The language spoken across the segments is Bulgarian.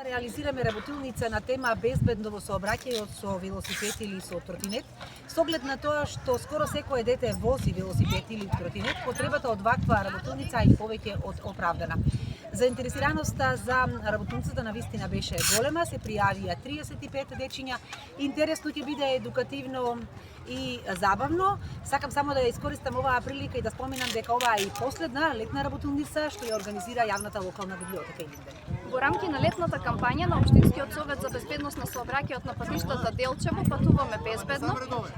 Реализираме работилница на тема безбедно во сообраќајот со велосипед или со тротинет. С оглед на тоа што скоро секое дете вози велосипед или тротинет, потребата од ваква работилница и повеќе од оправдана. Заинтересираноста за работилницата навистина беше голема, се пријавија 35 дечиња. Интересно ќе биде, едукативно и забавно. Сакам само да ја искористам оваа прилика и да споменам дека оваа е и последна летна работилница што ја организира јавната локална библиотека Илинден. Во рамки на летната кампања на Општинскиот совет за безбедност на сообраќајот на патиштата Делчево "Патуваме безбедно"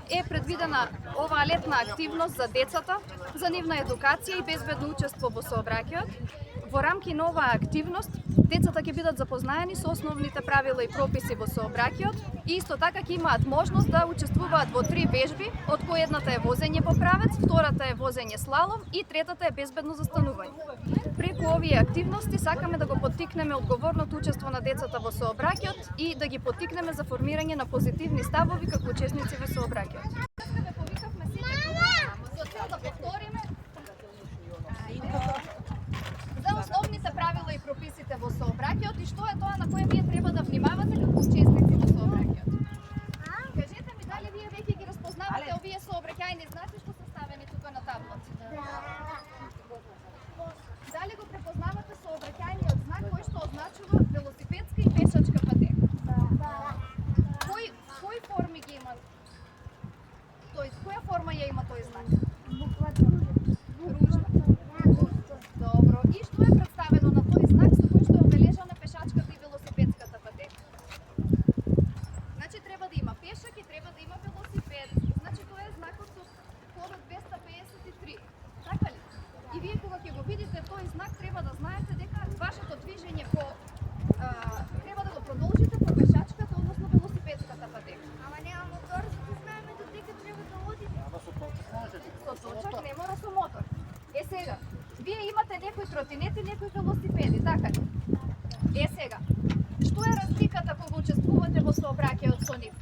е предвидена оваа летна активност за децата, за нивна едукација и безбедно учество во сообраќајот. Во рамки на оваа активност, децата ќе бидат запознаени со основните правила и прописи во сообраќајот и исто така ќе имаат можност да учествуваат во 3 вежби, од кои едната е возење по правец, втората е возење слалом и третата е безбедно застанување. Преку овие активности сакаме да го поттикнеме одговорното учество на децата во сообраќајот и да ги поттикнеме за формирање на позитивни ставови како учесници во сообраќајот. За основните правила и прописите во сообраќајот и што е тоа на кое вие треба да внимавате како учесници во сообраќајот. Кажете ми дали вие веќе ги разпознавате овие сообраќајни знаци што се ставени тука на таблот? Дали го препознавате сообраќајниот знак кој што означува велосипедска и пешачка патека? Кои форми ги има? Тоест, која форма ја има тој знак? Кружна. Добро. И што е представено на тој знак со кој што е обележана пешачката и велосипедската патека? Значи треба да има пешак и треба да има велосипед. Значи тоа е знакот со кодот 253. Така ли? И вие кога ќе го видите тој знак треба да знаете дека вашето движење треба да го продолжите по пешачката, односно велосипедската патека. Ама нема мотор, знаеме дека треба да одиме. Со точак не мора со мотор. Сега, вие имате некои тротинети, некои велосипеди, така ли? Сега, што е разликата кога учествувате во сообраќајот со нив?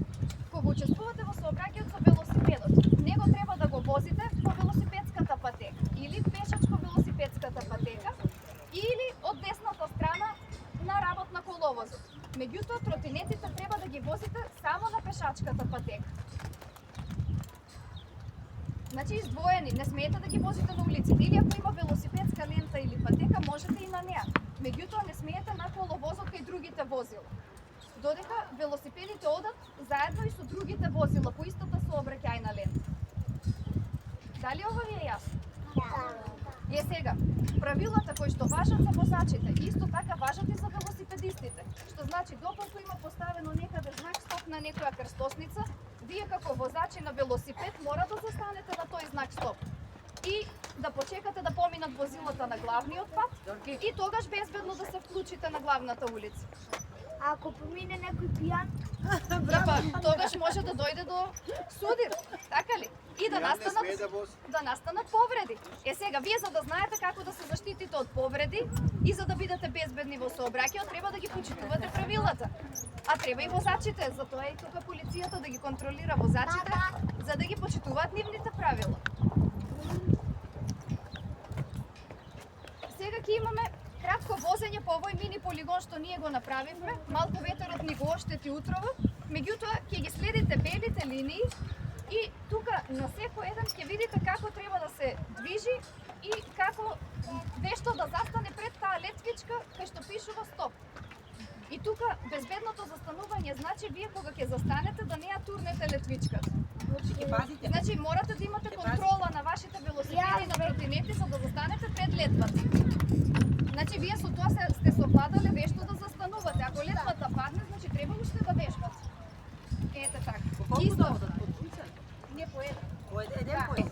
Кога учествувате во сообраќајот со велосипедот, него треба да го возите по велосипедската патека или пешачко-велосипедската патека или од десната страна на работ на коловозот. Меѓутоа, тротинетите треба да ги возите само на пешачката патека. Значи издвоени, не смеете да ги возите на улиците. Или ако има велосипедска лента или патека, можете и на неа. Меѓутоа не смеете на коловозот кај другите возила. Додека велосипедите одат заедно и со другите возила по истата сообраќајна лента. Дали ова ви е јасно? Сега, правилата кои што важат за возачите, исто така важат и за велосипедистите. Што значи, доколку има поставено некаде знак стоп на некоја крстосница, вие како возачи на велосипед мора да застанете на тој знак стоп и да почекате да поминат возилата на главниот пат и тогаш безбедно да се вклучите на главната улица. А ако помине некој пијан? Тогаш може да дојде до судир, така ли? И да настанат повреди. Сега, вие за да знаете како да се заштитите од повреди и за да бидете безбедни во сообраќајот, треба да ги почитувате правилата. А треба и возачите, затоа е и тука полицијата да ги контролира возачите, за да ги почитуваат нивните правила. Сега ќе имаме кратко возење по овој мини полигон што ние го направивме. Малку ветерот ни го оштети утрово, меѓутоа ќе ги следите белите линии и тука на секој еден ќе видите како треба да се движи и како вешто да застане пред таа летвичка кај што пишува стоп. И тука безбедното застанување значи вие кога ќе застанете да не ја турнете летвичката. Значи морате да имате контрола на вашите велосипеди и на тротинети за да застанете пред летвата. Значи вие со тоа сте совладале вешто да застанувате. Ако летвата падне, значи треба уште да вешбате. Ете така. Исто. Не по еден. По еден.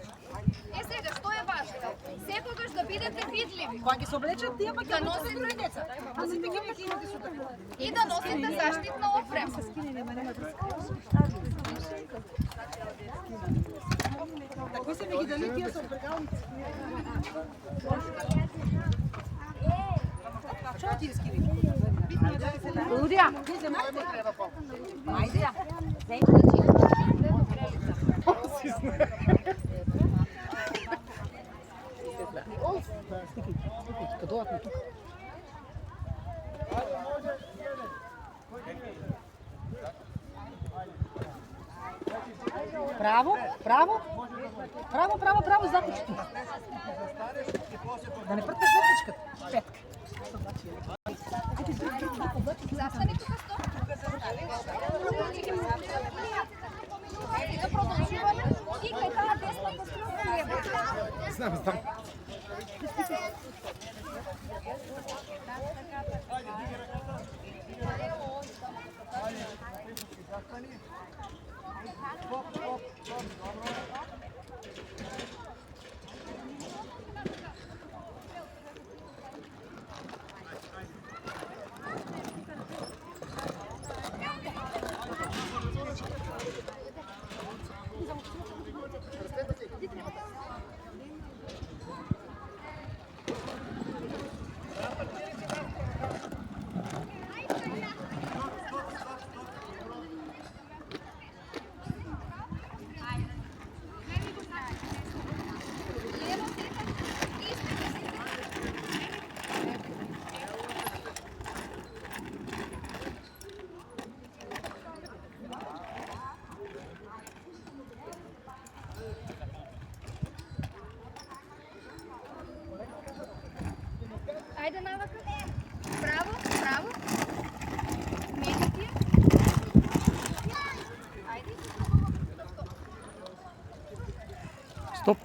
Сега, што е важно? Секогаш да бидете видливи. Кога ги се облечат тие па ќе носите други деца. Носите ќе ги кинете со така. И да носите заштитна опрема. Кои се ми ги дали тие со прегалници? Што ти искиви? Лудија. Ајде ја. Стики, кај дојат на тука. Право, право. Право, закочи. Да не пръкнеш вътрешката. Петка. Застани тука сто. Да продължуваме. И кај таа десна пострелка лева. Знам. Ајде навака. Браво, браво. Мене ти е. Ајде. Стоп.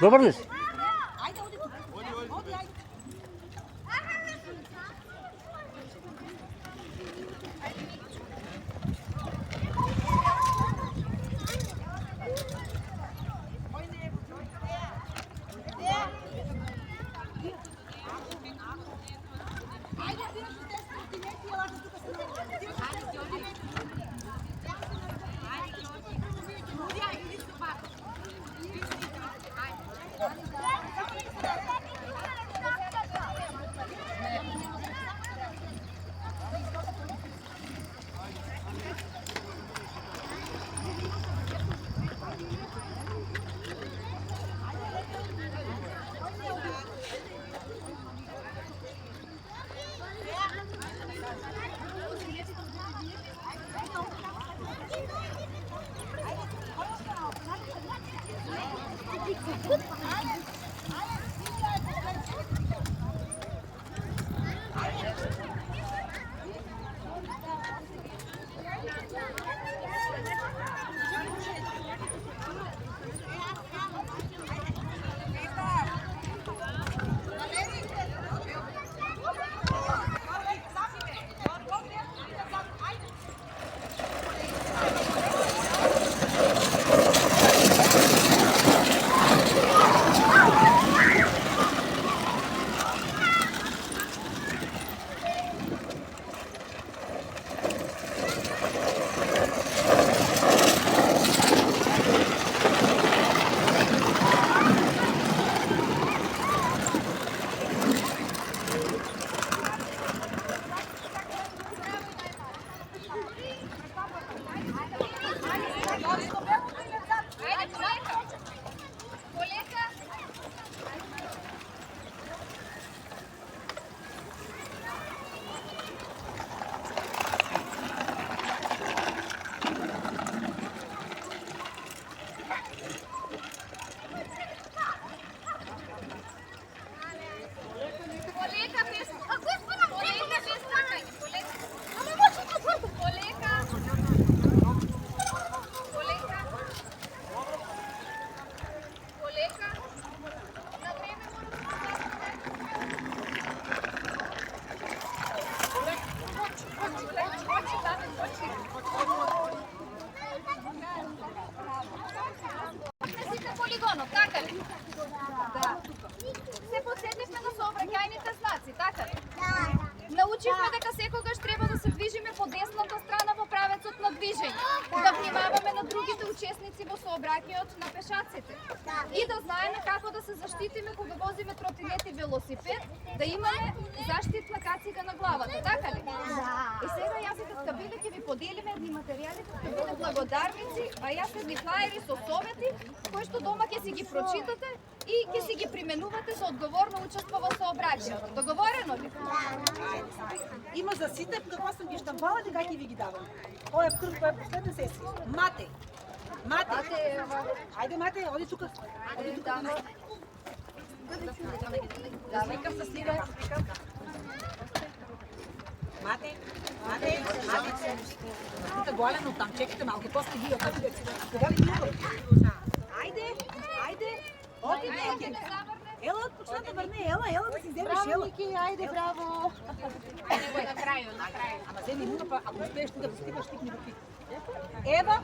Добар ли си? Ајде, оди тука. Оди, ајде. Полигонот, така ли? Да. Се подсетивме на сообраќајните знаци, така ли? Научивме дека секогаш треба да се движиме по десната страна во правецот на движење, да внимаваме на другите учесници во сообраќајот на пешаците и да знаеме како да се заштитиме кога возиме тротинет и велосипед, да имаме заштитна кацига на главата, така ли? И сега јас и Кабиле ќе ви поделиме едни материјали како биде благодарници, а јас едни флаери со совети кои што дома ќе си ги прочитате и ќе си ги применувате за одговорно учество во сообраќајот. Договорено ли? Има за сите, како сам ги штампала, дека ќе ви ги давам. Ова е последна сесија. Мате. Мате. Ајде, Мате, оди тука. Оди тука. Давај се слика. Мате. Тука голено там, чекайте малку, после ги опачите. Кога ли било? Ајде. Оди неќе. Ела од почната врне, ела да си земеш, ела. Ајде, браво. Ајде на крају. Ама земи нуна, па ако успееш ти да постигаш, стигни во пик. Ева,